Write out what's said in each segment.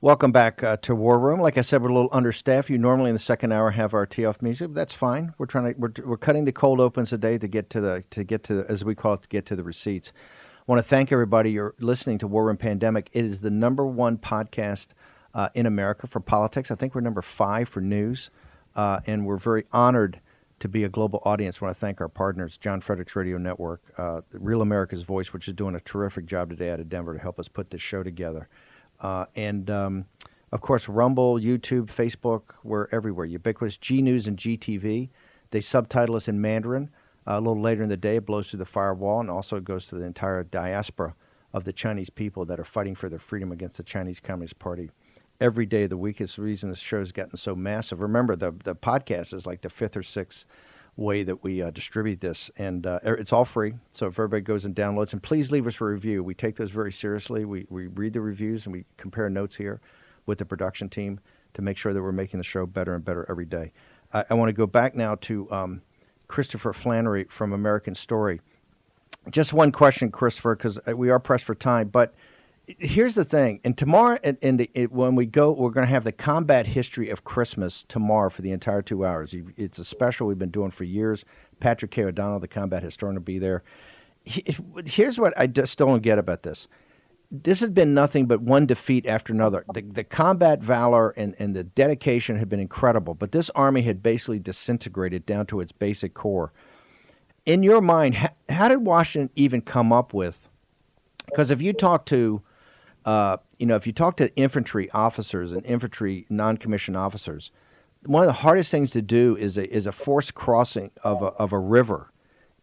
Welcome back to War Room. Like I said, we're a little understaffed. You normally in the second hour have our tee-off music, but that's fine. We're cutting the cold opens today to get to the as we call it, to get to the receipts. I want to thank everybody. You're listening to War Room Pandemic. It is the #1 podcast in America for politics. I think we're number 5 for news, and we're very honored to be a global audience. I want to thank our partners, John Fredericks Radio Network, Real America's Voice, which is doing a terrific job today out of Denver to help us put this show together. And of course, Rumble, YouTube, Facebook, we're everywhere. Ubiquitous, G News and GTV. They subtitle us in Mandarin. A little later in the day, it blows through the firewall, and also it goes to the entire diaspora of the Chinese people that are fighting for their freedom against the Chinese Communist Party. Every day of the week is the reason this show has gotten so massive. Remember, the podcast is like the 5th or 6th way that we distribute this, and it's all free. So if everybody goes and downloads, and please leave us a review. We take those very seriously. We read the reviews and we compare notes here with the production team to make sure that we're making the show better and better every day. I want to go back now to Christopher Flannery from American Story. Just one question, Christopher, because we are pressed for time, but here's the thing. And tomorrow, when we go, we're going to have the combat history of Christmas tomorrow for the entire 2 hours. It's a special we've been doing for years. Patrick K. O'Donnell, the combat historian, will be there. Here's what I just don't get about this. This has been nothing but one defeat after another. The combat valor and the dedication had been incredible, but this army had basically disintegrated down to its basic core. In your mind, how did Washington even come up with? Because if you talk to if you talk to infantry officers and infantry non-commissioned officers, one of the hardest things to do is a forced crossing of a river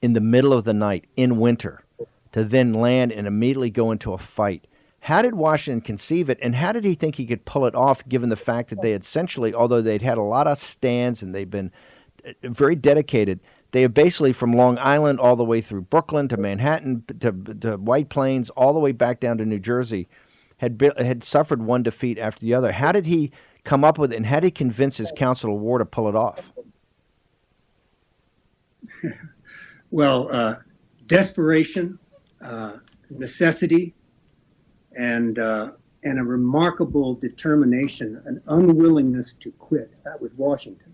in the middle of the night in winter to then land and immediately go into a fight. How did Washington conceive it, and how did he think he could pull it off, given the fact that they essentially, although they'd had a lot of stands and they've been very dedicated, they have basically from Long Island all the way through Brooklyn to Manhattan to White Plains all the way back down to New Jersey had suffered one defeat after the other. How did he come up with it, and how did he convince his Council of War to pull it off? Well, desperation, necessity, and a remarkable determination, an unwillingness to quit. That was Washington.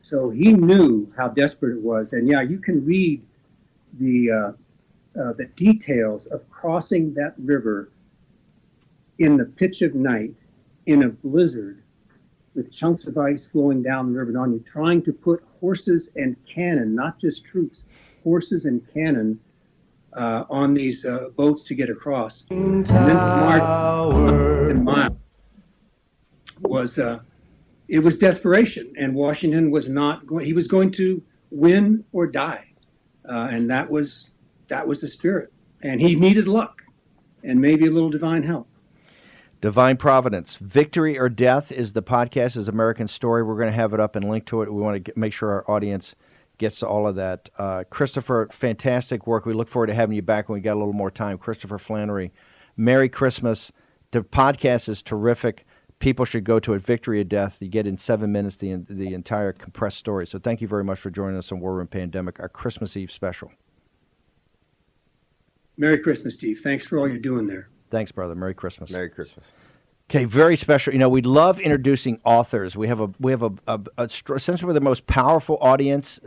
So he knew how desperate it was. And yeah, you can read the details of crossing that river in the pitch of night, in a blizzard, with chunks of ice flowing down the river and on you, trying to put horses and cannon, not just troops, horses and cannon on these boats to get across. And then to march and mile it was desperation, and Washington was not going. He was going to win or die, and that was the spirit. And he needed luck, and maybe a little divine help. Divine Providence. Victory or Death is the podcast, is American Story. We're going to have it up and link to it. We want to make sure our audience gets to all of that. Christopher, fantastic work. We look forward to having you back when we got a little more time. Christopher Flannery, Merry Christmas. The podcast is terrific. People should go to it. Victory or Death. You get in 7 minutes the entire compressed story. So thank you very much for joining us on War Room Pandemic, our Christmas Eve special. Merry Christmas, Steve. Thanks for all you're doing there. Thanks, brother. Merry Christmas. Merry Christmas. Okay, very special. We love introducing authors. We have since we're the most powerful audience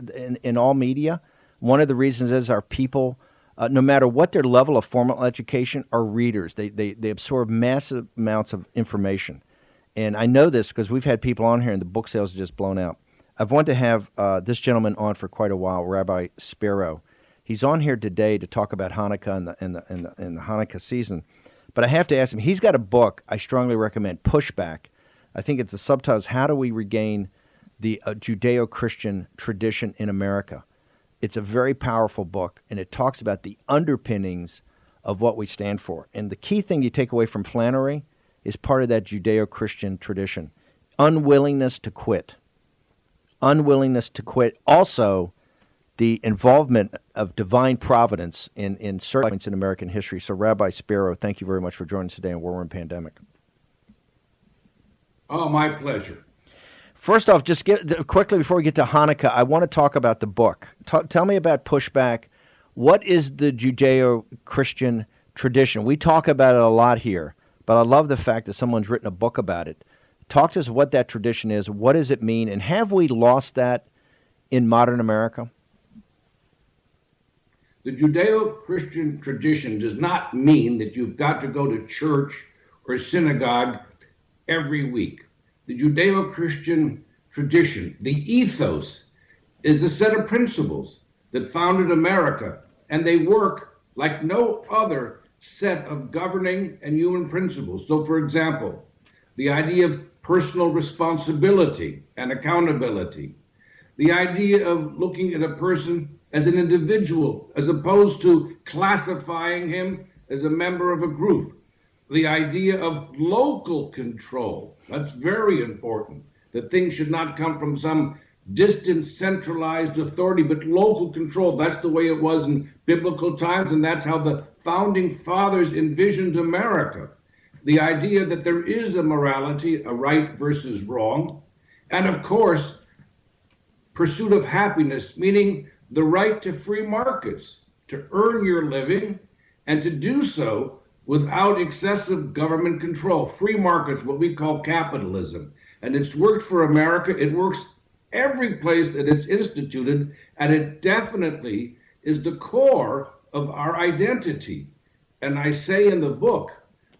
in all media. One of the reasons is our people, no matter what their level of formal education, are readers. They absorb massive amounts of information, and I know this because we've had people on here, and the book sales are just blown out. I've wanted to have this gentleman on for quite a while, Rabbi Spero. He's on here today to talk about Hanukkah and the Hanukkah season. But I have to ask him, he's got a book I strongly recommend, Pushback. I think it's the subtitle is How Do We Regain the Judeo-Christian Tradition in America? It's a very powerful book, and it talks about the underpinnings of what we stand for. And the key thing you take away from Flannery is part of that Judeo-Christian tradition. Unwillingness to quit. Unwillingness to quit. Also, the involvement of divine providence in certain points in American history. So, Rabbi Spero, thank you very much for joining us today on War Room Pandemic. Oh, my pleasure. First off, just quickly before we get to Hanukkah, I want to talk about the book. Tell me about Pushback. What is the Judeo-Christian tradition? We talk about it a lot here, but I love the fact that someone's written a book about it. Talk to us what that tradition is. What does it mean? And have we lost that in modern America? The Judeo-Christian tradition does not mean that you've got to go to church or synagogue every week. The Judeo-Christian tradition, the ethos, is a set of principles that founded America, and they work like no other set of governing and human principles. So, for example, the idea of personal responsibility and accountability, the idea of looking at a person as an individual as opposed to classifying him as a member of a group, the idea of local control. That's very important, that things should not come from some distant centralized authority, but local control. That's the way it was in biblical times, and that's how the founding fathers envisioned America. The idea that there is a morality, a right versus wrong, and of course, pursuit of happiness, meaning the right to free markets, to earn your living, and to do so without excessive government control. Free markets, what we call capitalism. And it's worked for America. It works every place that it's instituted, and it definitely is the core of our identity. And I say in the book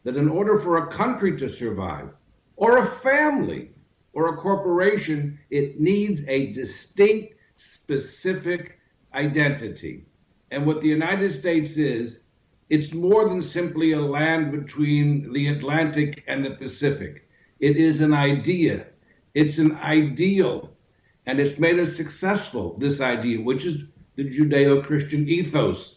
that in order for a country to survive, or a family, or a corporation, it needs a distinct, specific identity. And what the United States is, it's more than simply a land between the Atlantic and the Pacific. It is an idea. It's an ideal. And it's made us successful, this idea, which is the Judeo-Christian ethos.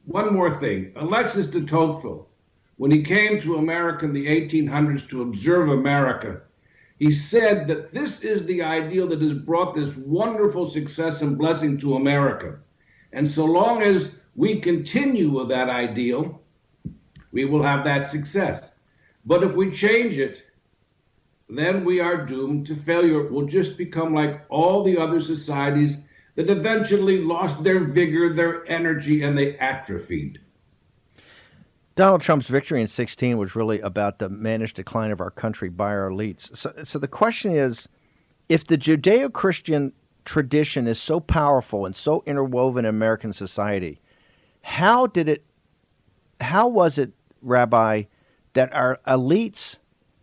One more thing. Alexis de Tocqueville, when he came to America in the 1800s to observe America, he said that this is the ideal that has brought this wonderful success and blessing to America. And so long as we continue with that ideal, we will have that success. But if we change it, then we are doomed to failure. It will just become like all the other societies that eventually lost their vigor, their energy, and they atrophied. Donald Trump's victory in 2016 was really about the managed decline of our country by our elites. So the question is, if the Judeo-Christian tradition is so powerful and so interwoven in American society, how was it, Rabbi, that our elites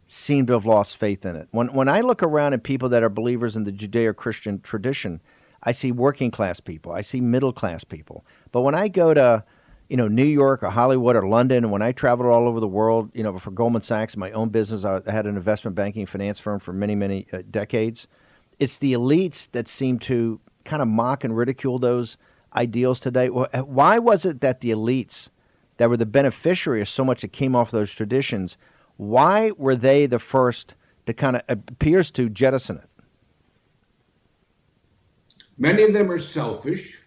seem to have lost faith in it? When I look around at people that are believers in the Judeo-Christian tradition, I see working class people, I see middle class people. But when I go to New York or Hollywood or London, and when I traveled all over the world, for Goldman Sachs, my own business, I had an investment banking finance firm for many, many decades. It's the elites that seem to kind of mock and ridicule those ideals today. Why was it that the elites that were the beneficiary of so much that came off those traditions, why were they the first to kind of appears to jettison it? Many of them are selfish,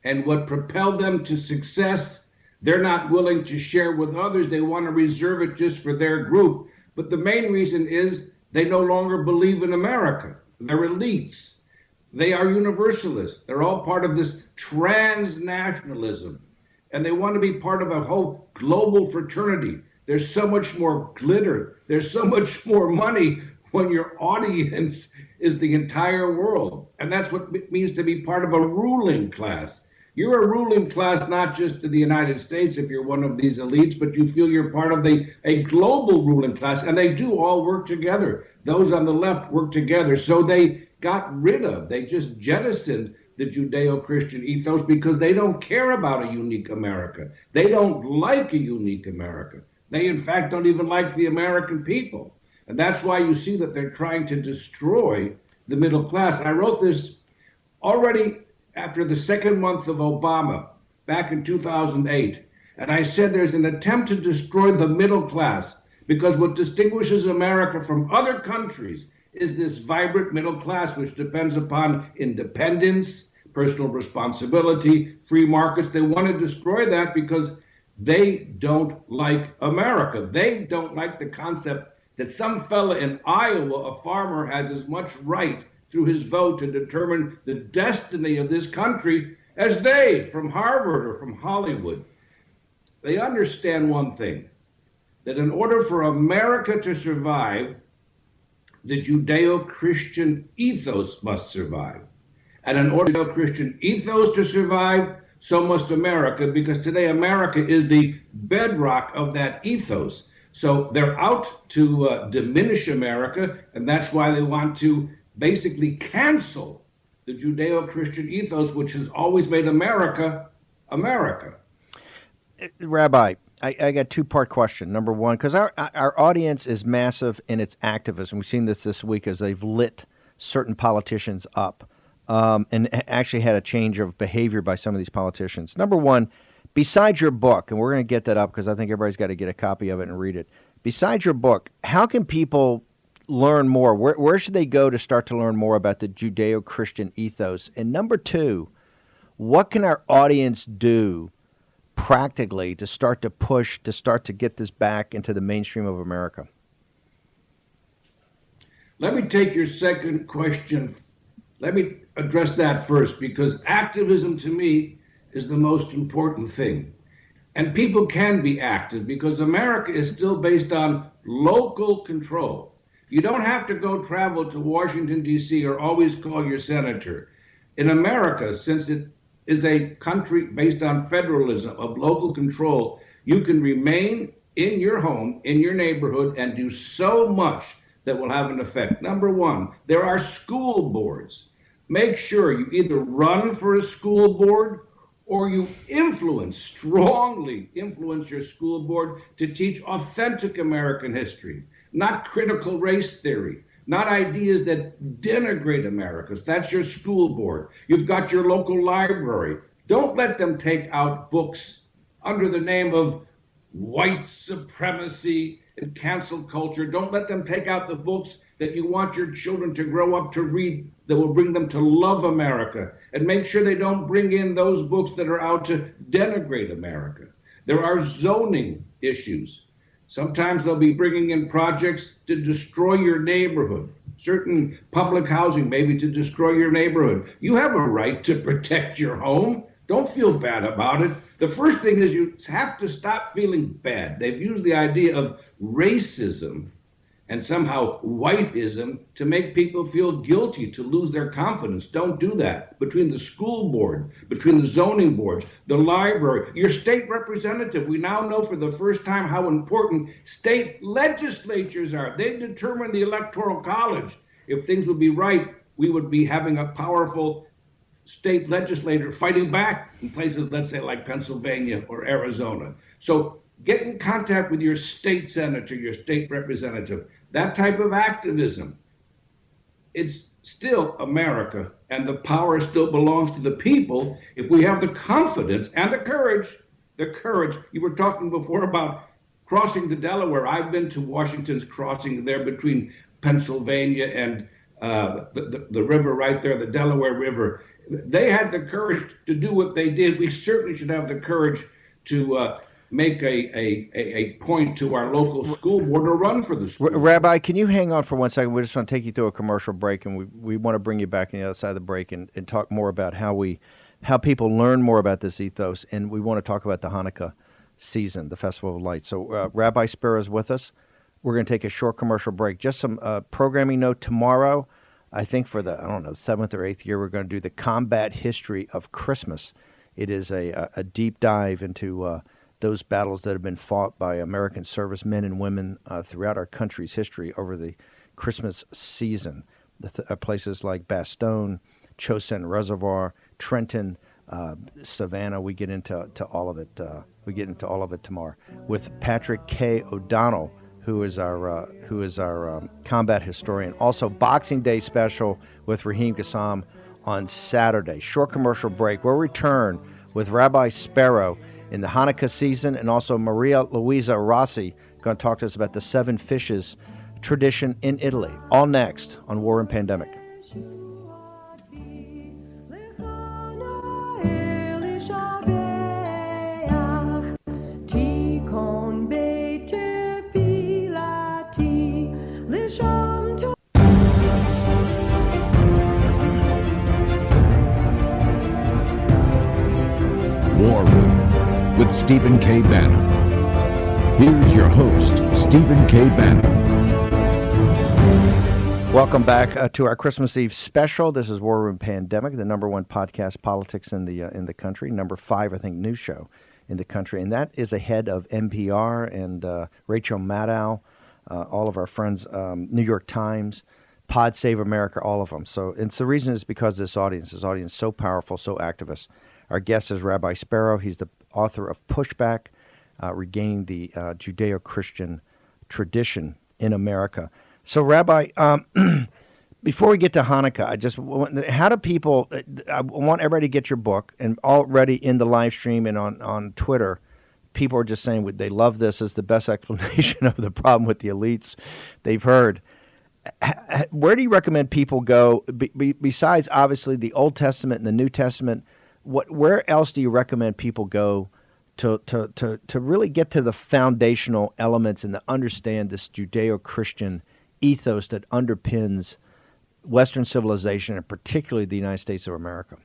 and what propelled them to success, they're not willing to share with others. They want to reserve it just for their group. But the main reason is they no longer believe in America. They're elites. They are universalists. They're all part of this transnationalism. And they want to be part of a whole global fraternity. There's so much more glitter. There's so much more money when your audience is the entire world. And that's what it means to be part of a ruling class. You're a ruling class not just in the United States if you're one of these elites, but you feel you're part of a global ruling class, and they do all work together. Those on the left work together. So they just jettisoned the Judeo-Christian ethos because they don't care about a unique America. They don't like a unique America. They, in fact, don't even like the American people. And that's why you see that they're trying to destroy the middle class. I wrote this already after the second month of Obama, back in 2008. And I said there's an attempt to destroy the middle class because what distinguishes America from other countries is this vibrant middle class, which depends upon independence, personal responsibility, free markets. They want to destroy that because they don't like America. They don't like the concept that some fella in Iowa, a farmer, has as much right through his vote to determine the destiny of this country as they from Harvard or from Hollywood. They understand one thing. that in order for America to survive, the Judeo-Christian ethos must survive. And in order for the Judeo-Christian ethos to survive, so must America, because today America is the bedrock of that ethos. So they're out to diminish America, and that's why they want to basically cancel the Judeo-Christian ethos, which has always made America, America. Rabbi, I got two-part question. Number one, because our audience is massive in its activism. We've seen this week as they've lit certain politicians up and actually had a change of behavior by some of these politicians. Number one, besides your book, and we're going to get that up because I think everybody's got to get a copy of it and read it. Besides your book, how can people learn more? Where should they go to start to learn more about the Judeo-Christian ethos? And number two, what can our audience do practically to start to push, to start to get this back into the mainstream of America? Let me take your second question. Let me address that first, because activism to me is the most important thing. And people can be active because America is still based on local control. You don't have to go travel to Washington, D.C. or always call your senator. In America, since it is a country based on federalism of local control, you can remain in your home, in your neighborhood, and do so much that will have an effect. Number one, there are school boards. Make sure you either run for a school board or you strongly influence your school board to teach authentic American history, not critical race theory, not ideas that denigrate Americans. That's your school board. You've got your local library. Don't let them take out books under the name of white supremacy and cancel culture. Don't let them take out the books that you want your children to grow up to read that will bring them to love America. And make sure they don't bring in those books that are out to denigrate America. There are zoning issues. Sometimes they'll be bringing in projects to destroy your neighborhood, certain public housing, maybe to destroy your neighborhood. You have a right to protect your home. Don't feel bad about it. The first thing is you have to stop feeling bad. They've used the idea of racism and somehow whiteism to make people feel guilty, to lose their confidence. Don't do that. Between the school board, between the zoning boards, the library, your state representative, we now know for the first time how important state legislatures are. They determine the electoral college. If things would be right, we would be having a powerful state legislator fighting back in places, let's say, like Pennsylvania or Arizona. So get in contact with your state senator, your state representative. That type of activism, it's still America, and the power still belongs to the people if we have the confidence and the courage. You were talking before about crossing the Delaware. I've been to Washington's crossing there between Pennsylvania and the river right there, the Delaware River. They had the courage to do what they did. We certainly should have the courage to make a point to our local school board or run for the school. Rabbi, can you hang on for 1 second? We just want to take you through a commercial break, and we want to bring you back on the other side of the break and talk more about how people learn more about this ethos, and we want to talk about the Hanukkah season, the Festival of Lights. So Rabbi Spero is with us. We're going to take a short commercial break. Just some programming note tomorrow. I think for the, 7th or 8th year, we're going to do the combat history of Christmas. It is a deep dive into those battles that have been fought by American servicemen and women throughout our country's history over the Christmas season. Places like Bastogne, Chosin Reservoir, Trenton, Savannah. We get into all of it. We get into all of it tomorrow with Patrick K. O'Donnell, who is our combat historian. Also, Boxing Day special with Raheem Kassam on Saturday. Short commercial break. We'll return with Rabbi Spero in the Hanukkah season, and also Maria Luisa Rossi going to talk to us about the 7 fishes tradition in Italy. All next on War and Pandemic. War Room with Stephen K. Bannon. Here's your host, Stephen K. Bannon. Welcome back to our Christmas Eve special. This is War Room Pandemic, the number one podcast politics in the country. Number 5, I think, news show in the country, and that is ahead of NPR and Rachel Maddow, all of our friends, New York Times, Pod Save America, all of them. So, and the reason is because this audience is so powerful, so activist. Our guest is Rabbi Spero. He's the author of Pushback, Regaining the Judeo-Christian Tradition in America. So, Rabbi, before we get to Hanukkah, how do people, I want everybody to get your book, and already in the live stream and on Twitter, people are just saying they love this. It's the best explanation of the problem with the elites they've heard. Where do you recommend people go, besides obviously the Old Testament and the New Testament, where else do you recommend people go to really get to the foundational elements and to understand this Judeo-Christian ethos that underpins Western civilization, and particularly the United States of America?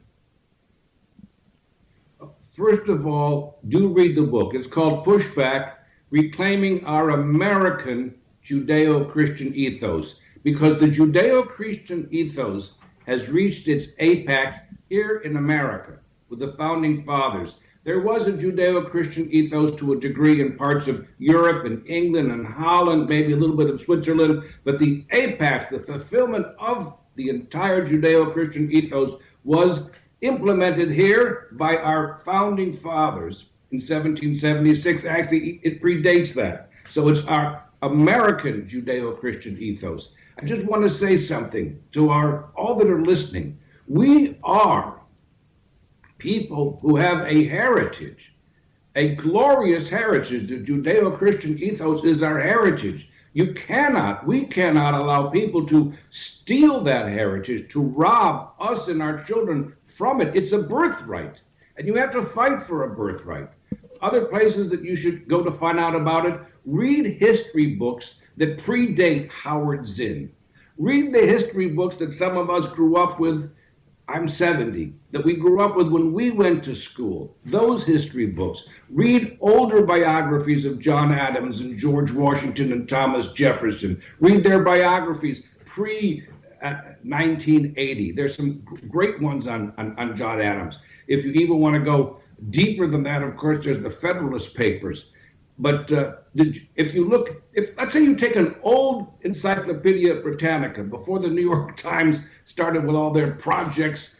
First of all, do read the book. It's called Pushback, Reclaiming Our American Judeo-Christian Ethos, because the Judeo-Christian ethos has reached its apex here in America with the Founding Fathers. There was a Judeo-Christian ethos to a degree in parts of Europe and England and Holland, maybe a little bit of Switzerland, but the apex, the fulfillment of the entire Judeo-Christian ethos was implemented here by our Founding Fathers in 1776. Actually, it predates that. So it's our American Judeo-Christian ethos. I just want to say something to all that are listening. We are people who have a heritage, a glorious heritage. The Judeo-Christian ethos is our heritage. We cannot allow people to steal that heritage, to rob us and our children from it. It's a birthright, and you have to fight for a birthright. Other places that you should go to find out about it, read history books that predate Howard Zinn. Read the history books that some of us grew up with. I'm 70, that we grew up with when we went to school. Those history books. Read older biographies of John Adams and George Washington and Thomas Jefferson. Read their biographies pre-1980. There's some great ones on John Adams. If you even want to go deeper than that, of course, there's the Federalist Papers. But let's say you take an old Encyclopedia Britannica before the New York Times started with all their projects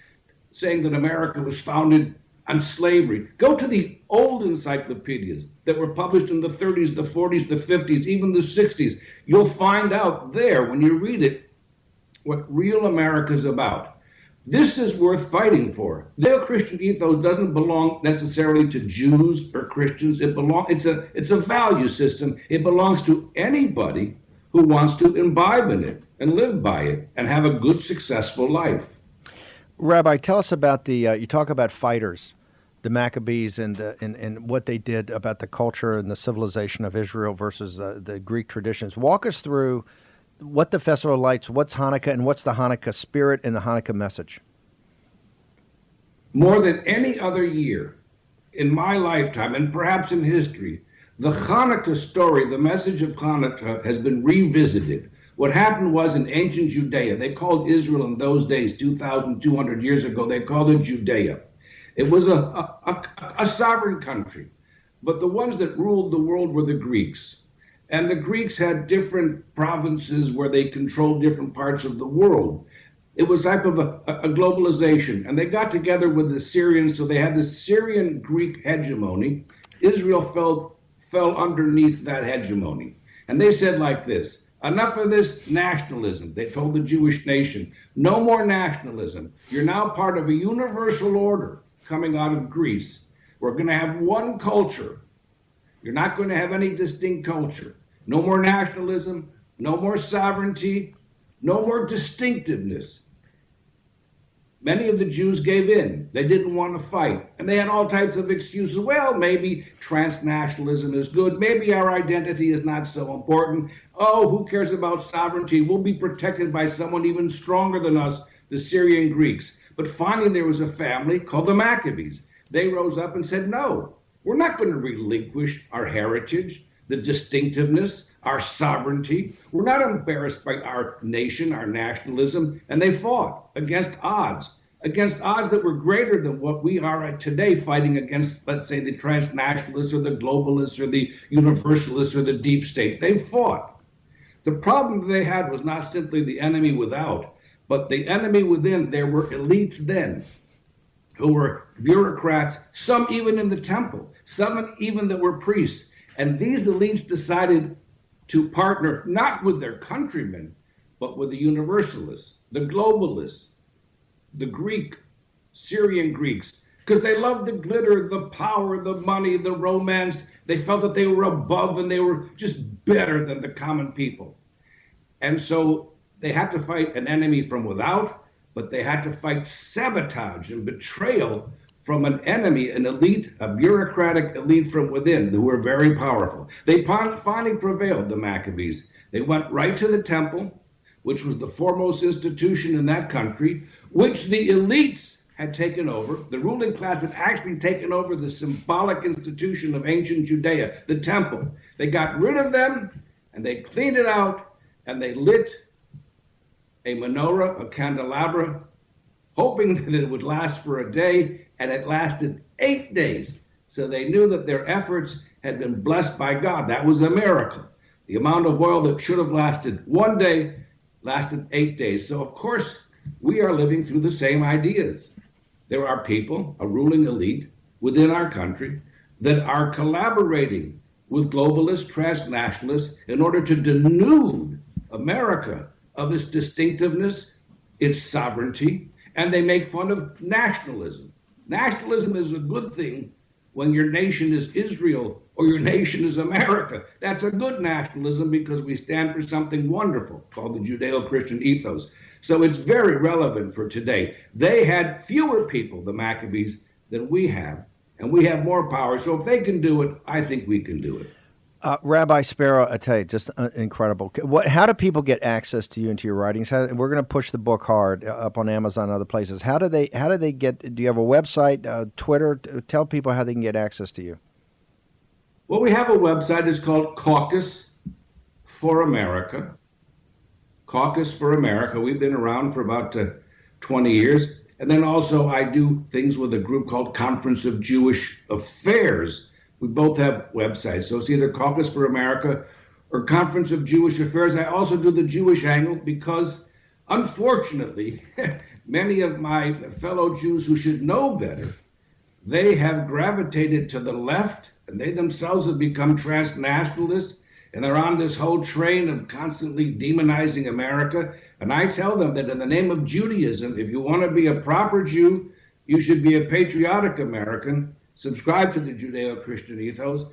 saying that America was founded on slavery. Go to the old encyclopedias that were published in the 30s, the 40s, the 50s, even the 60s. You'll find out there, when you read it, what real America is about. This is worth fighting for. The Judeo-Christian ethos doesn't belong necessarily to Jews or Christians. It's a value system. It belongs to anybody who wants to imbibe in it and live by it and have a good, successful life. Rabbi, tell us about you talk about fighters, the Maccabees, and what they did about the culture and the civilization of Israel versus the Greek traditions. Walk us through what the Festival of Lights, what's Hanukkah, and what's the Hanukkah spirit and the Hanukkah message. More than any other year in my lifetime, and perhaps in history, the Hanukkah story, the message of Hanukkah, has been revisited. What happened was in ancient Judea, they called Israel in those days, 2,200 years ago, they called it Judea. It was a sovereign country, but the ones that ruled the world were the Greeks. And the Greeks had different provinces where they controlled different parts of the world. It was type of a globalization. And they got together with the Syrians, so they had the Syrian-Greek hegemony. Israel fell underneath that hegemony. And they said like this, enough of this nationalism. They told the Jewish nation, no more nationalism. You're now part of a universal order coming out of Greece. We're going to have one culture. You're not going to have any distinct culture. No more nationalism, no more sovereignty, no more distinctiveness. Many of the Jews gave in. They didn't want to fight. And they had all types of excuses. Well, maybe transnationalism is good. Maybe our identity is not so important. Oh, who cares about sovereignty? We'll be protected by someone even stronger than us, the Syrian Greeks. But finally, there was a family called the Maccabees. They rose up and said, no, we're not going to relinquish our heritage. the distinctiveness, our sovereignty. We're not embarrassed by our nation, our nationalism, and they fought against odds that were greater than what we are at today, fighting against, let's say, the transnationalists or the globalists or the universalists or the deep state. They fought. The problem they had was not simply the enemy without, but the enemy within. There were elites then who were bureaucrats, some even in the temple, some even that were priests. And these elites decided to partner not with their countrymen, but with the universalists, the globalists, the Syrian Greeks, because they loved the glitter, the power, the money, the romance. They felt that they were above and they were just better than the common people. And so they had to fight an enemy from without, but they had to fight sabotage and betrayal from an enemy, an elite, a bureaucratic elite from within who were very powerful. They finally prevailed, the Maccabees. They went right to the temple, which was the foremost institution in that country, which the elites had taken over. The ruling class had actually taken over the symbolic institution of ancient Judea, the temple. They got rid of them, and they cleaned it out, and they lit a menorah, a candelabra, hoping that it would last for a day, and it lasted 8 days. So they knew that their efforts had been blessed by God. That was a miracle. The amount of oil that should have lasted 1 day lasted 8 days. So, of course, we are living through the same ideas. There are people, a ruling elite within our country, that are collaborating with globalist transnationalists in order to denude America of its distinctiveness, its sovereignty, and they make fun of nationalism. Nationalism is a good thing when your nation is Israel or your nation is America. That's a good nationalism because we stand for something wonderful called the Judeo-Christian ethos. So it's very relevant for today. They had fewer people, the Maccabees, than we have, and we have more power. So if they can do it, I think we can do it. Rabbi Spero, I tell you, just incredible. How do people get access to you and to your writings? We're going to push the book hard up on Amazon and other places. How do they get? Do you have a website, Twitter? Tell people how they can get access to you. Well, we have a website. It's called Caucus for America. Caucus for America. We've been around for about 20 years. And then also I do things with a group called Conference of Jewish Affairs. We both have websites. So it's either Caucus for America or Conference of Jewish Affairs. I also do the Jewish angle because, unfortunately, many of my fellow Jews who should know better, they have gravitated to the left, and they themselves have become transnationalists, and they're on this whole train of constantly demonizing America. And I tell them that in the name of Judaism, if you want to be a proper Jew, you should be a patriotic American, subscribe to the Judeo-Christian ethos,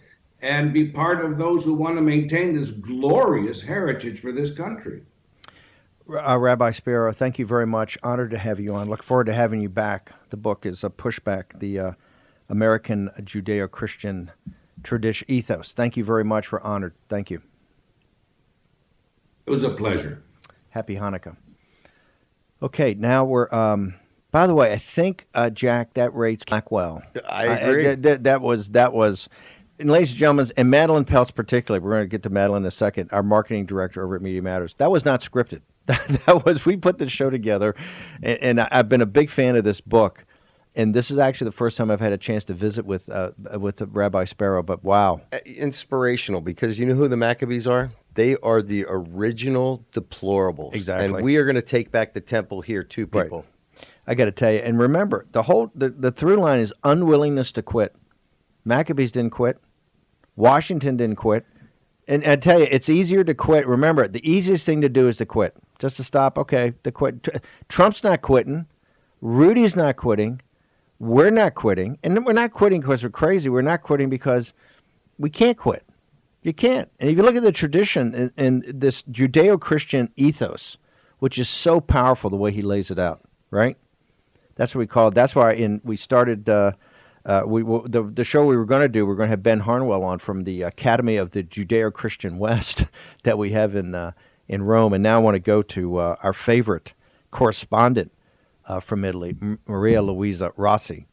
and be part of those who want to maintain this glorious heritage for this country. Rabbi Spero, thank you very much. Honored to have you on. Look forward to having you back. The book is a Pushback, the American Judeo-Christian Tradition Ethos. Thank you very much. We're honored. Thank you. It was a pleasure. Happy Hanukkah. Okay, now we're... by the way, I think, Jack, that rates Blackwell. I agree. That was, and ladies and gentlemen, and Madeline Peltz particularly, we're going to get to Madeline in a second, our marketing director over at Media Matters. That was not scripted. That was, we put the show together, and I've been a big fan of this book. And this is actually the first time I've had a chance to visit with Rabbi Spero, but wow. Inspirational, because you know who the Maccabees are? They are the original deplorables. Exactly. And we are going to take back the temple here too, people. Right. I got to tell you, and remember, the through line is unwillingness to quit. Maccabees didn't quit. Washington didn't quit. And I tell you, it's easier to quit. Remember, the easiest thing to do is to quit. Just to stop, okay, to quit. Trump's not quitting. Rudy's not quitting. We're not quitting. And we're not quitting because we're crazy. We're not quitting because we can't quit. You can't. And if you look at the tradition in this Judeo-Christian ethos, which is so powerful the way he lays it out, right? That's what we call it. That's why we started the show we were going to do. We're going to have Ben Harnwell on from the Academy of the Judeo-Christian West that we have in Rome. And now I want to go to our favorite correspondent from Italy, Maria Luisa Rossi.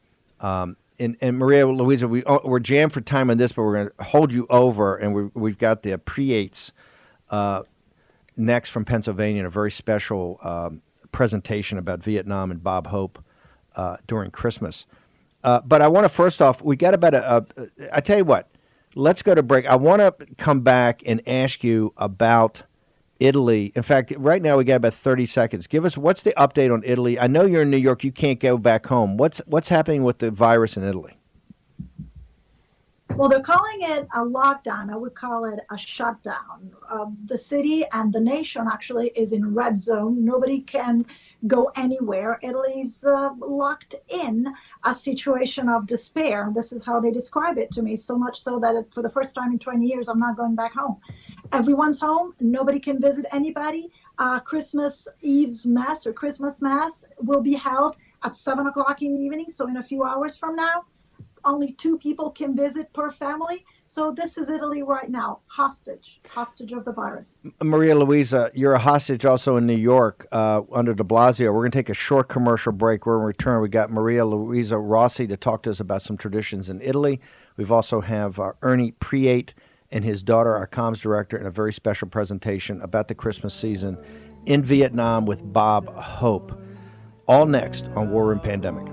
and Maria Louisa, we're jammed for time on this, but we're going to hold you over, and we've got the Preates next from Pennsylvania in a very special presentation about Vietnam and Bob Hope during Christmas. But I want to first off, we got about I tell you what, let's go to break. I want to come back and ask you about Italy. In fact, right now we got about 30 seconds. Give us, what's the update on Italy? I know you're in New York. You can't go back home. What's happening with the virus in Italy? Well, they're calling it a lockdown. I would call it a shutdown. The city and the nation actually is in red zone. Nobody can go anywhere. Italy's locked in a situation of despair. This is how they describe it to me, so much so that for the first time in 20 years, I'm not going back home. Everyone's home. Nobody can visit anybody. Christmas Eve's Mass or Christmas Mass will be held at 7 o'clock in the evening, so in a few hours from now. Only 2 people can visit per family. So this is Italy right now, hostage of the virus. Maria Luisa, you're a hostage also in New York under de Blasio. We're going to take a short commercial break. We're in return. We got Maria Luisa Rossi to talk to us about some traditions in Italy. We've also have Ernie Preate and his daughter, our comms director, in a very special presentation about the Christmas season in Vietnam with Bob Hope. All next on War Room Pandemic.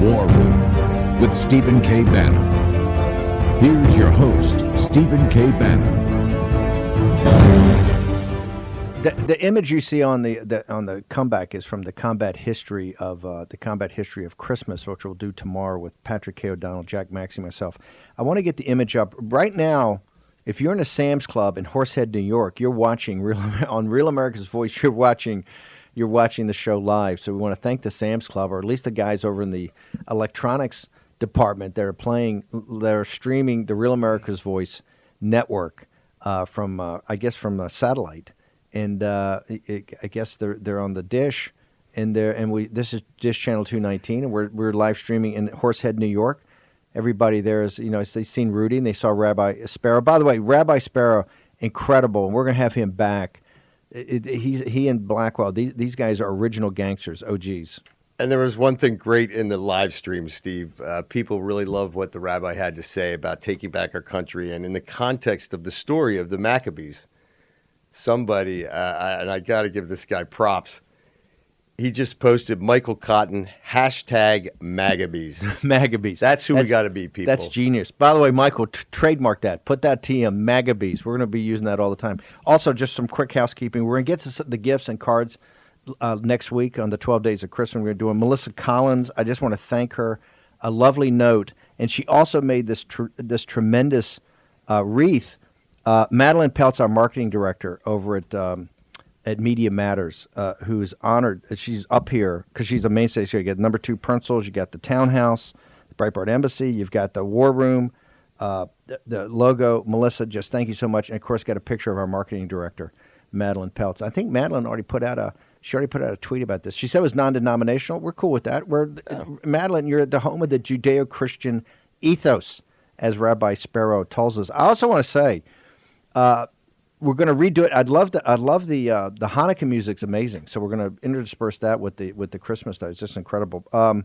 War Room with Stephen K. Bannon. Here's your host, Stephen K. Bannon. The image you see on the comeback is from the combat history of Christmas, which we'll do tomorrow with Patrick K. O'Donnell, Jack Maxey, myself. I want to get the image up right now. If you're in a Sam's Club in Horsehead, New York, you're watching on Real America's Voice. You're watching the show live. So we want to thank the Sam's Club, or at least the guys over in the electronics department that are streaming the Real America's Voice network from satellite. And I guess they're on the dish, and this is Dish Channel 219, and we're live streaming in Horsehead, New York. Everybody there is, they've seen Rudy and they saw Rabbi Spero. By the way, Rabbi Spero, incredible, and we're going to have him back. He and Blackwell, these guys are original gangsters, OGs. And there was one thing great in the live stream, Steve. People really loved what the rabbi had to say about taking back our country, and in the context of the story of the Maccabees. Somebody, and I got to give this guy props, he just posted Michael Cotton, #Maccabees. Maccabees. That's who we got to be, people. That's genius. By the way, Michael, trademark that. Put that TM, Maccabees. We're going to be using that all the time. Also, just some quick housekeeping. We're going to get to the gifts and cards next week on the 12 Days of Christmas. We're going to do a Melissa Collins. I just want to thank her. A lovely note. And she also made this tremendous wreath. Madeline Peltz, our marketing director over at Media Matters, who is honored. She's up here because she's a mainstay. So you get number 2 Pencils, you got the Townhouse, the Breitbart Embassy, you've got the War Room, the logo. Melissa, just thank you so much. And of course, got a picture of our marketing director, Madeline Peltz. I think Madeline already put out a tweet about this. She said it was non-denominational. We're cool with that. Madeline, you're at the home of the Judeo-Christian ethos, as Rabbi Spero tells us. I also want to say, we're going to redo it. I love the Hanukkah music's amazing. So we're going to intersperse that with the Christmas stuff. It's just incredible. And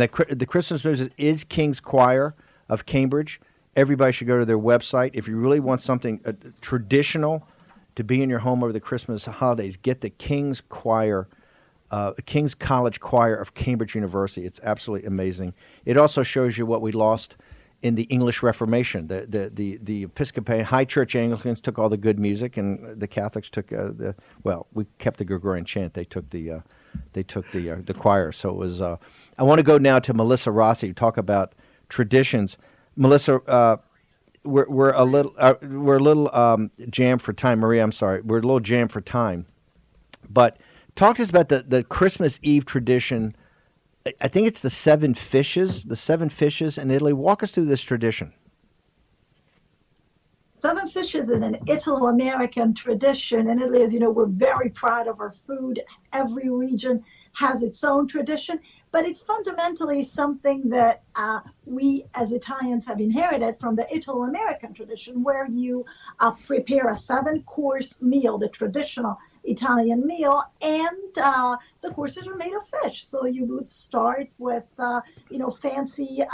the Christmas music is King's Choir of Cambridge. Everybody should go to their website if you really want something traditional to be in your home over the Christmas holidays. Get the King's Choir, King's College Choir of Cambridge University. It's absolutely amazing. It also shows you what we lost in the English Reformation. The Episcopalian High Church Anglicans took all the good music, and the Catholics took we kept the Gregorian chant. They took the choir. So it was. I want to go now to Melissa Rossi to talk about traditions. Melissa, we're a little jammed for time. Maria, I'm sorry, we're a little jammed for time, but Talk to us about the Christmas Eve tradition. I think it's the seven fishes in Italy. Walk us through this tradition. Seven fishes is an Italo-American tradition. In Italy, as you know, we're very proud of our food. Every region has its own tradition, but it's fundamentally something that we as Italians have inherited from the Italo-American tradition, where you prepare a 7-course meal, the traditional Italian meal, and the courses are made of fish. So you would start with, fancy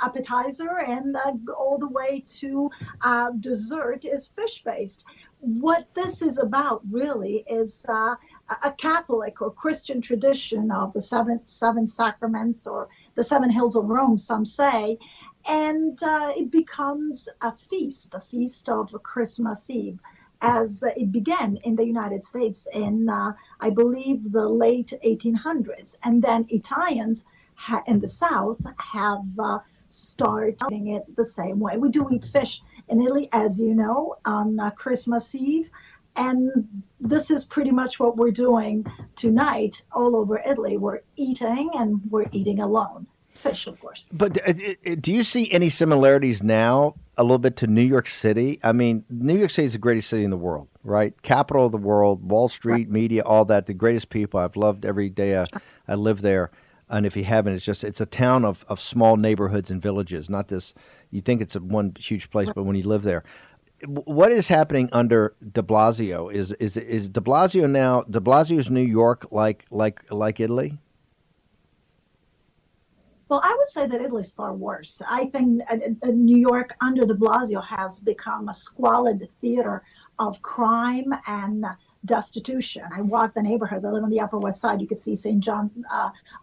appetizer, and all the way to dessert is fish-based. What this is about really is a Catholic or Christian tradition of the seven sacraments, or the 7 hills of Rome, some say, and it becomes a feast of Christmas Eve, as it began in the United States in, I believe, the late 1800s. And then Italians in the South have started doing it the same way. We do eat fish in Italy, as you know, on Christmas Eve. And this is pretty much what we're doing tonight all over Italy. We're eating, and we're eating alone. Fish, of course. But do you see any similarities now a little bit to New York City? I mean, New York City is the greatest city in the world, right? Capital of the world, Wall Street, right. Media, all that. The greatest people. I've loved every day I live there. And if you haven't, it's a town of small neighborhoods and villages. Not this, you think it's one huge place, right. But when you live there. What is happening under de Blasio? Is de Blasio now, de Blasio's New York like Italy? Well, I would say that Italy's far worse. I think New York under de Blasio has become a squalid theater of crime and destitution. I walk the neighborhoods. I live on the Upper West Side. You could see St. John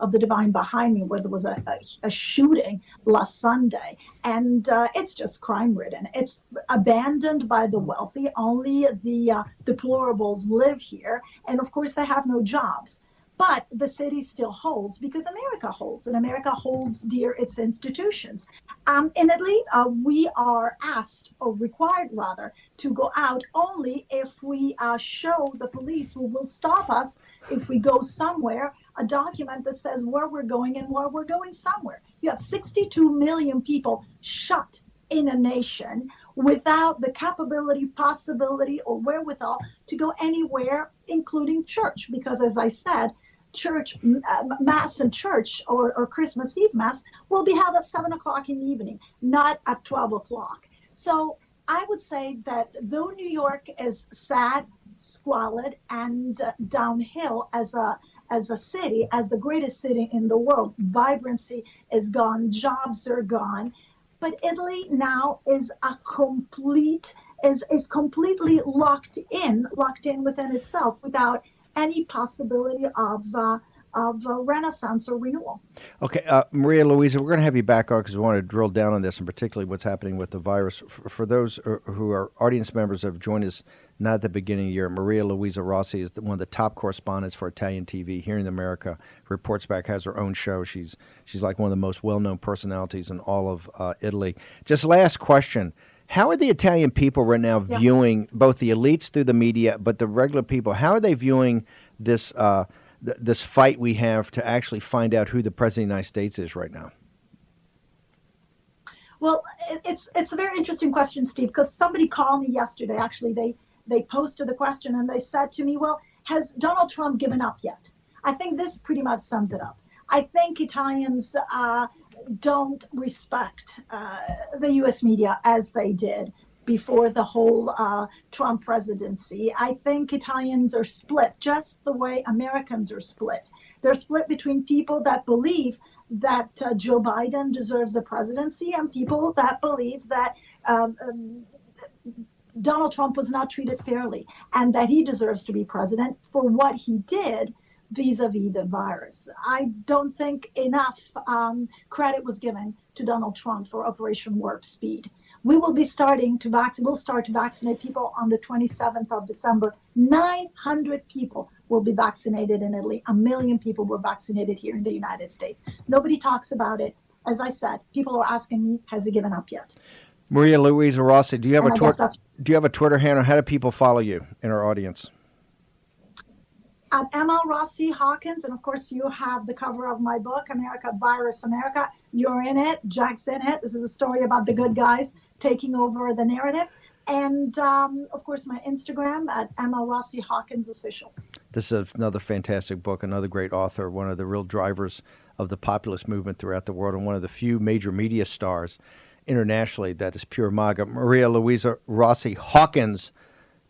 of the Divine behind me, where there was a shooting last Sunday. And it's just crime-ridden. It's abandoned by the wealthy. Only the deplorables live here. And, of course, they have no jobs. But the city still holds, because America holds, and America holds dear its institutions. In Italy, we are asked, or required rather, to go out only if we show the police, who will stop us if we go somewhere, a document that says where we're going and where we're going somewhere. You have 62 million people shut in a nation without the capability, possibility, or wherewithal to go anywhere, including church, because, as I said, church mass and church or Christmas Eve mass will be held at 7 o'clock in the evening, not at 12 o'clock. So I would say that though New York is sad, squalid, and downhill as a city, as the greatest city in the world, vibrancy is gone, jobs are gone. But Italy now is is completely locked in within itself, without any possibility of renaissance or renewal. Okay, Maria Luisa, we're going to have you back on because we want to drill down on this, and particularly what's happening with the virus. For those who are audience members who have joined us not at the beginning of the year, Maria Luisa Rossi is one of the top correspondents for Italian TV here in America. Reports back, has her own show. She's like one of the most well-known personalities in all of Italy. Just last question. How are the Italian people right now viewing both the elites through the media, but the regular people? How are they viewing this this fight we have to actually find out who the president of the United States is right now? Well, it's a very interesting question, Steve, because somebody called me yesterday. Actually, they posted the question and they said to me, well, has Donald Trump given up yet? I think this pretty much sums it up. I think Italians don't respect the U.S. media as they did before the whole Trump presidency. I think Italians are split just the way Americans are split. They're split between people that believe that Joe Biden deserves the presidency and people that believe that Donald Trump was not treated fairly and that he deserves to be president for what he did vis-a-vis the virus. I don't think enough credit was given to Donald Trump for Operation Warp Speed. We will be starting to vaccinate people on the 27th of December. 900 people will be vaccinated in Italy. 1 million people were vaccinated here in the United States. Nobody talks about it. As I said, people are asking me, has he given up yet? Maria Luisa Rossi, do you have a Twitter handle? How do people follow you in our audience? At Emma Rossi-Hawkins, and of course you have the cover of my book, America Virus America. You're in it, Jack's in it. This is a story about the good guys taking over the narrative. And of course my Instagram at Emma Rossi-Hawkins Official. This is another fantastic book, another great author, one of the real drivers of the populist movement throughout the world, and one of the few major media stars internationally that is pure MAGA. Maria Luisa Rossi-Hawkins,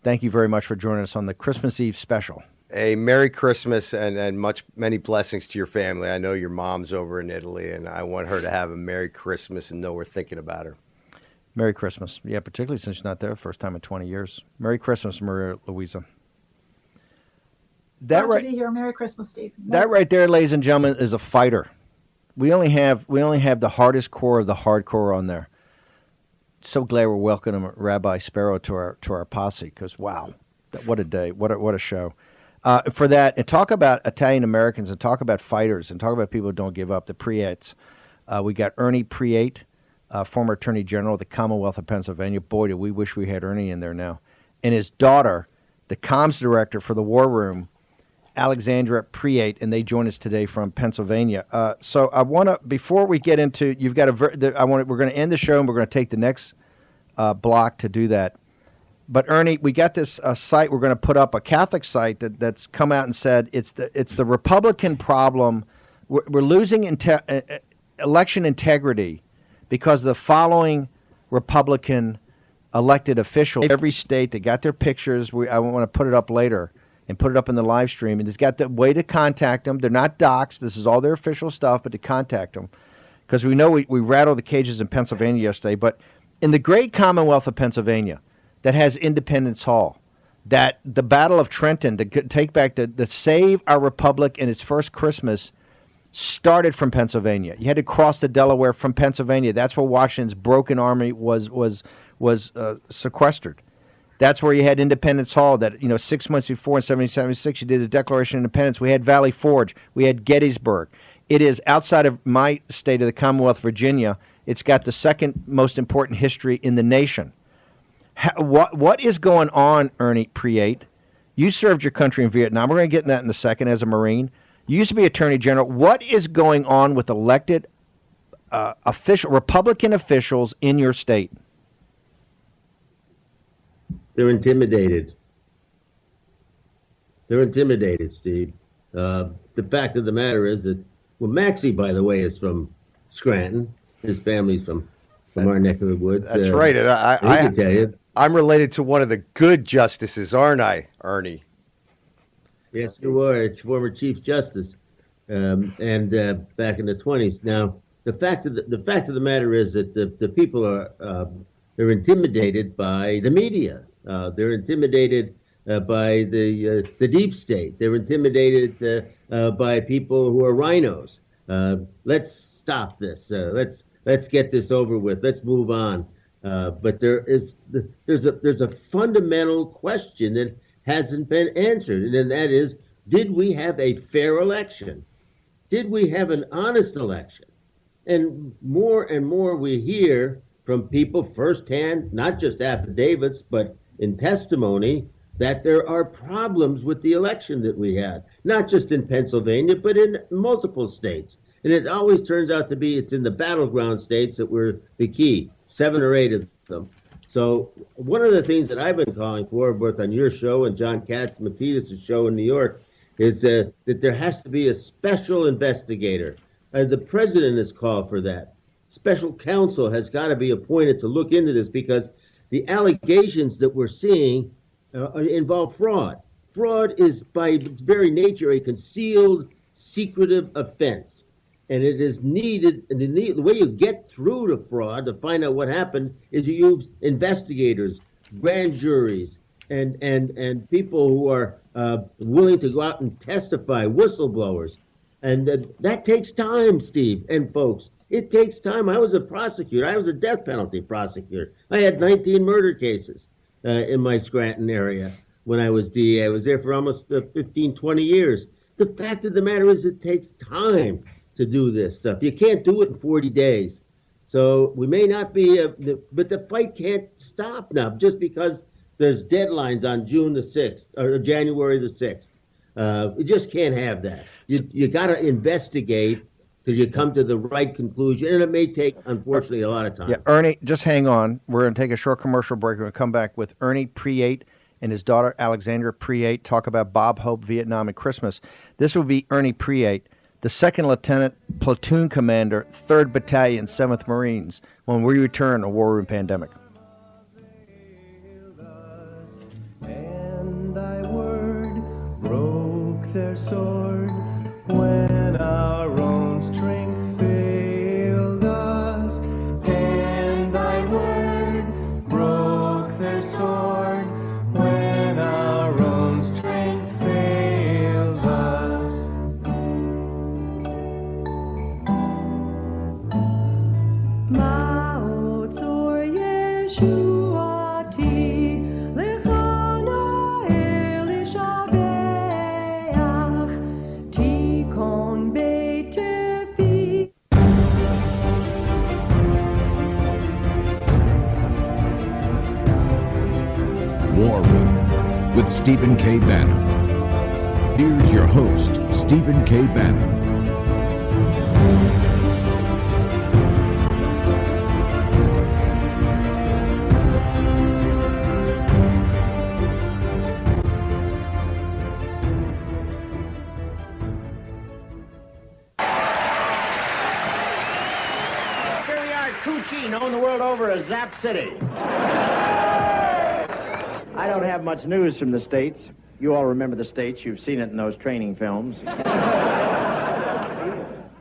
thank you very much for joining us on the Christmas Eve special. A Merry Christmas and many blessings to your family. I know your mom's over in Italy, and I want her to have a Merry Christmas and know we're thinking about her. Merry Christmas. Yeah, particularly since she's not there, first time in 20 years. Merry Christmas, Maria Luisa. Glad to be here. Merry Christmas, Steve. That right there, ladies and gentlemen, is a fighter. We only have the hardest core of the hardcore on there. So glad we're welcoming Rabbi Spero to our posse, because wow, what a day, what a show. For that, and talk about Italian Americans, and talk about fighters, and talk about people who don't give up, the Preates. We got Ernie Preate, former Attorney General of the Commonwealth of Pennsylvania. Boy, do we wish we had Ernie in there now. And his daughter, the comms director for the War Room, Alexandra Preate, and they join us today from Pennsylvania. So I want to, before we get into, we're going to end the show, and we're going to take the next block to do that. But Ernie, we got this site we're going to put up, a Catholic site that's come out and said it's the Republican problem. We're losing election integrity because of the following Republican elected officials. Every state, they got their pictures. I want to put it up later and put it up in the live stream. And it's got the way to contact them. They're not doxxed. This is all their official stuff, but to contact them. Because we know we rattled the cages in Pennsylvania yesterday. But in the great Commonwealth of Pennsylvania, that has Independence Hall, that the Battle of Trenton, to take back the save our republic in its first Christmas, started from Pennsylvania. You had to cross the Delaware from Pennsylvania. That's where Washington's broken army was sequestered. That's where you had Independence Hall. That 6 months before in 1776, you did the Declaration of Independence. We had Valley Forge. We had Gettysburg. It is outside of my state of the Commonwealth, Virginia. It's got the second most important history in the nation. What is going on, Ernie Preate? You served your country in Vietnam. We're going to get into that in a second as a Marine. You used to be Attorney General. What is going on with elected Republican officials in your state? They're intimidated. They're intimidated, Steve. The fact of the matter is that, Maxie, by the way, is from Scranton. His family's from our neck of the woods. That's right. And I can tell you. I'm related to one of the good justices, aren't I, Ernie? Yes, you are. It's former Chief Justice, and back in the 20s. Now, the fact of the matter is that the people are they're intimidated by the media. They're intimidated by the deep state. They're intimidated by people who are rhinos. Let's stop this. Let's get this over with. Let's move on. But there's a fundamental question that hasn't been answered, and that is, did we have a fair election? Did we have an honest election? And more we hear from people firsthand, not just affidavits, but in testimony, that there are problems with the election that we had, not just in Pennsylvania, but in multiple states. And it always turns out to be it's in the battleground states that were the key, 7 or 8 of them. So one of the things that I've been calling for, both on your show and John Katz-Matidis' show in New York, is that there has to be a special investigator. The president has called for that. Special counsel has got to be appointed to look into this, because the allegations that we're seeing involve fraud. Fraud is, by its very nature, a concealed, secretive offense. And it is needed, and the way you get through to fraud to find out what happened is you use investigators, grand juries, and people who are willing to go out and testify, whistleblowers. And that takes time, Steve and folks. It takes time. I was a prosecutor. I was a death penalty prosecutor. I had 19 murder cases in my Scranton area when I was DA. I was there for almost 15, 20 years. The fact of the matter is it takes time to do this stuff. You can't do it in 40 days. So we may not be, but the fight can't stop now just because there's deadlines on June the 6th or January the 6th. You just can't have that. You got to investigate till you come to the right conclusion, and it may take, unfortunately, a lot of time. Yeah, Ernie, just hang on. We're going to take a short commercial break. We're going to come back with Ernie Preate and his daughter Alexandra Preate, talk about Bob Hope, Vietnam, and Christmas. This will be Ernie Preate, the 2nd Lieutenant, Platoon Commander, 3rd Battalion, 7th Marines, when we return to War Room Pandemic. And thy word broke their sword when our own strength failed us. And thy word broke their sword when our own strength failed us. Mao Tzor Yeshuati Lechana Elishabeach Tikon Beitevi. War Room with Stephen K. Bannon. Here's your host, Stephen K. Bannon. Here we are, Coochie, known the world over as Zap City. I don't have much news from the States. You all remember the States. You've seen it in those training films.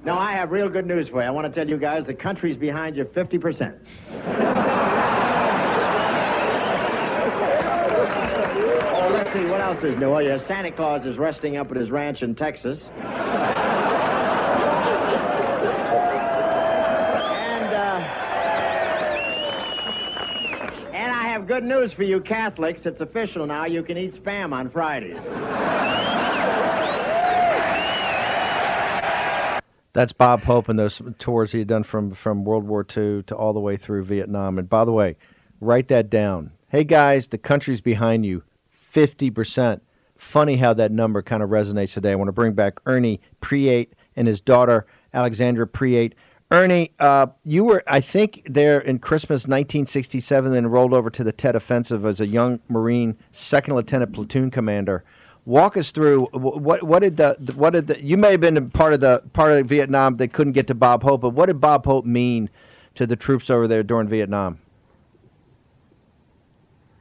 No, I have real good news for you. I want to tell you guys the country's behind you 50%. Oh, let's see, what else is new? Oh, yeah, Santa Claus is resting up at his ranch in Texas. And I have good news for you Catholics. It's official now. You can eat Spam on Fridays. That's Bob Hope and those tours he had done from World War II to all the way through Vietnam. And by the way, write that down. Hey, guys, the country's behind you, 50%. Funny how that number kind of resonates today. I want to bring back Ernie Preate and his daughter, Alexandra Preate. Ernie, you were, I think, there in Christmas 1967, then rolled over to the Tet Offensive as a young Marine, 2nd Lieutenant Platoon Commander. Walk us through what did the you may have been part of Vietnam that couldn't get to Bob Hope, but what did Bob Hope mean to the troops over there during Vietnam?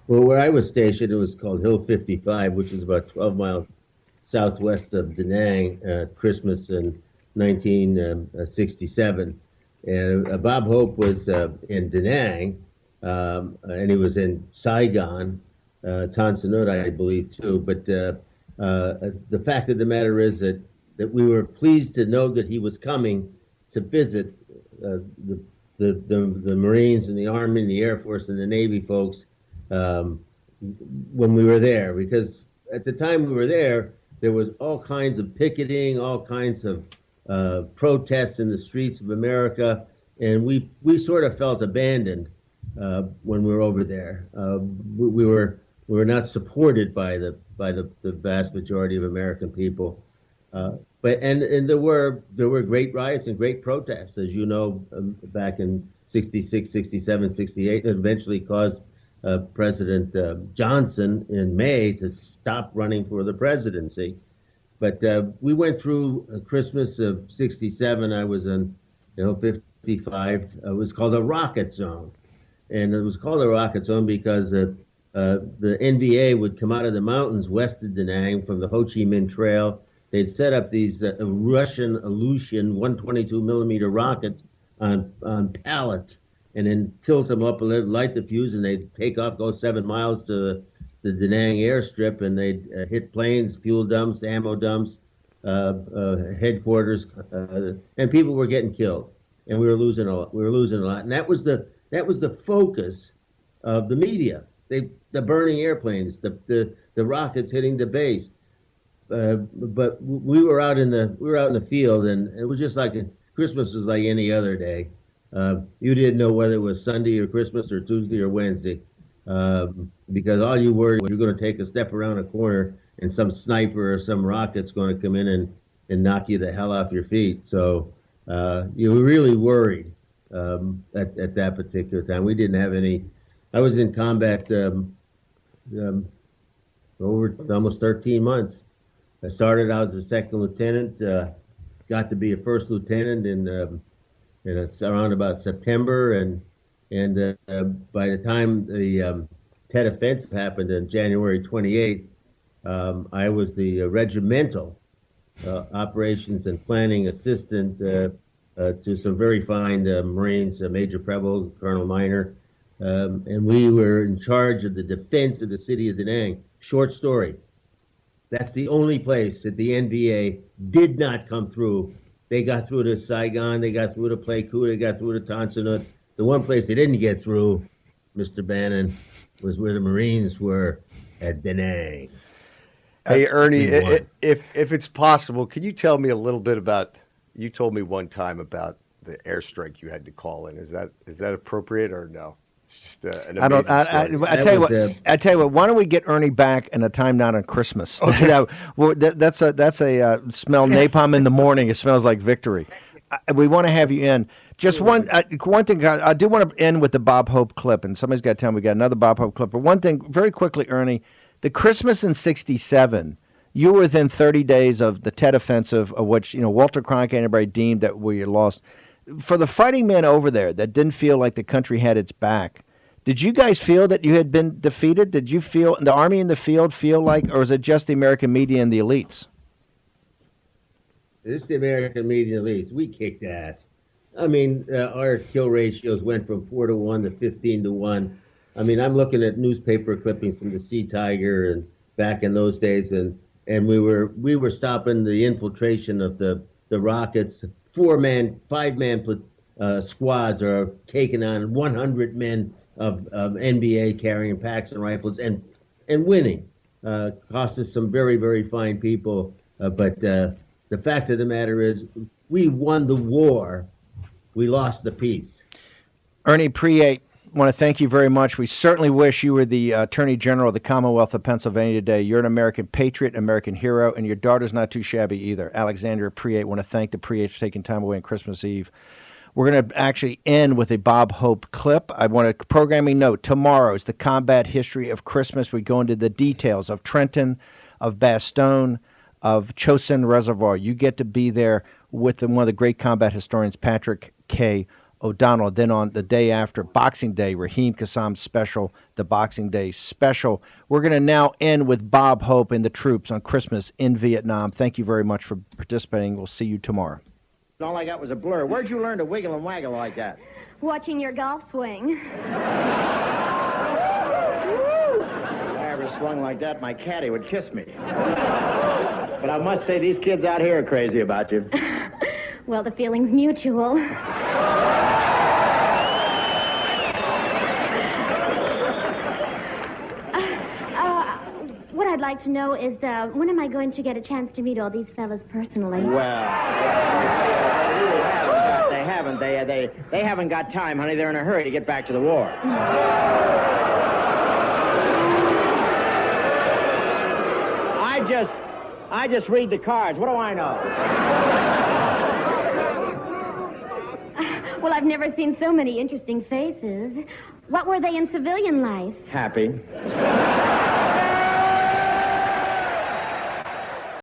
Well, where I was stationed, it was called Hill 55, which is about 12 miles southwest of Da Nang, Christmas in 1967. And Bob Hope was in Da Nang, and he was in Saigon, Tan Son Nhut, I believe, too. But the fact of the matter is that we were pleased to know that he was coming to visit the Marines and the Army and the Air Force and the Navy folks when we were there, because at the time we were there was all kinds of picketing, all kinds of protests in the streets of America, and we sort of felt abandoned when we were over there. We were not supported by the vast majority of American people, but there were great riots and great protests, as you know, back in 66, 67, 68, and eventually caused President Johnson in May to stop running for the presidency. But we went through Christmas of 67. I was in 55. It was called a rocket zone. And it was called a rocket zone because the NVA would come out of the mountains west of Da Nang from the Ho Chi Minh Trail. They'd set up these Russian Ilyushin 122 millimeter rockets on pallets, and then tilt them up and light the fuse, and they'd take off, go 7 miles to the Da Nang airstrip, and they'd hit planes, fuel dumps, ammo dumps, headquarters, and people were getting killed, and we were losing a lot. And that was the focus of the media. The burning airplanes, the rockets hitting the base. But we were out in the field, and it was just like Christmas was like any other day. You didn't know whether it was Sunday or Christmas or Tuesday or Wednesday, because all you worried was you're going to take a step around a corner and some sniper or some rocket's going to come in and knock you the hell off your feet. So you were really worried at that particular time. We didn't have any. I was in combat over almost 13 months. I started out as a second lieutenant, got to be a first lieutenant in around about September, and by the time the Tet Offensive happened on January 28th, I was the regimental operations and planning assistant to some very fine Marines, Major Preble, Colonel Minor, and we were in charge of the defense of the city of Da Nang. Short story. That's the only place that the NVA did not come through. They got through to Saigon, they got through to Pleiku, they got through to Tonsanut. The one place they didn't get through, Mr. Bannon, was where the Marines were at Da Nang. Hey, Ernie, if it's possible, can you tell me a little bit about, you told me one time about the airstrike you had to call in. Is that appropriate or no? It's just an amazing story. I tell you what. Why don't we get Ernie back in a time not on Christmas? Okay. That's a smell napalm in the morning. It smells like victory. We want to have you in. Just one thing. I do want to end with the Bob Hope clip, and somebody's got to tell me we got another Bob Hope clip. But one thing, very quickly, Ernie, the Christmas in '67. You were within 30 days of the Tet Offensive, of which Walter Cronkite and everybody deemed that we lost. For the fighting men over there that didn't feel like the country had its back, did you guys feel that you had been defeated? Did you feel the Army in the field feel like, or was it just the American media and the elites? This is the American media elites. We kicked ass. I mean, our kill ratios went from 4-1 to 15-1. I mean, I'm looking at newspaper clippings from the Sea Tiger and back in those days, and we were stopping the infiltration of the rockets. 4-man, 5-man squads are taking on 100 men of NBA carrying packs and rifles and winning. Cost us some very, very fine people. But the fact of the matter is, we won the war. We lost the peace. Ernie Preate, I want to thank you very much. We certainly wish you were the Attorney General of the Commonwealth of Pennsylvania today. You're an American patriot, American hero, and your daughter's not too shabby either. Alexandria Preate, want to thank the Preates for taking time away on Christmas Eve. We're going to actually end with a Bob Hope clip. I want a programming note. Tomorrow is the combat history of Christmas. We go into the details of Trenton, of Bastogne, of Chosin Reservoir. You get to be there with one of the great combat historians, Patrick K. O'Donnell. Then on the day after, Boxing Day, Raheem Kassam's special, the Boxing Day special. We're going to now end with Bob Hope and the troops on Christmas in Vietnam. Thank you very much for participating. We'll see you tomorrow. All I got was a blur. Where'd you learn to wiggle and waggle like that? Watching your golf swing. If I ever swung like that, my caddy would kiss me. But I must say, these kids out here are crazy about you. Well, the feeling's mutual. What I'd like to know is, when am I going to get a chance to meet all these fellas personally? Well, they haven't. They haven't got time, honey. They're in a hurry to get back to the war. I just read the cards. What do I know? Well, I've never seen so many interesting faces. What were they in civilian life? Happy.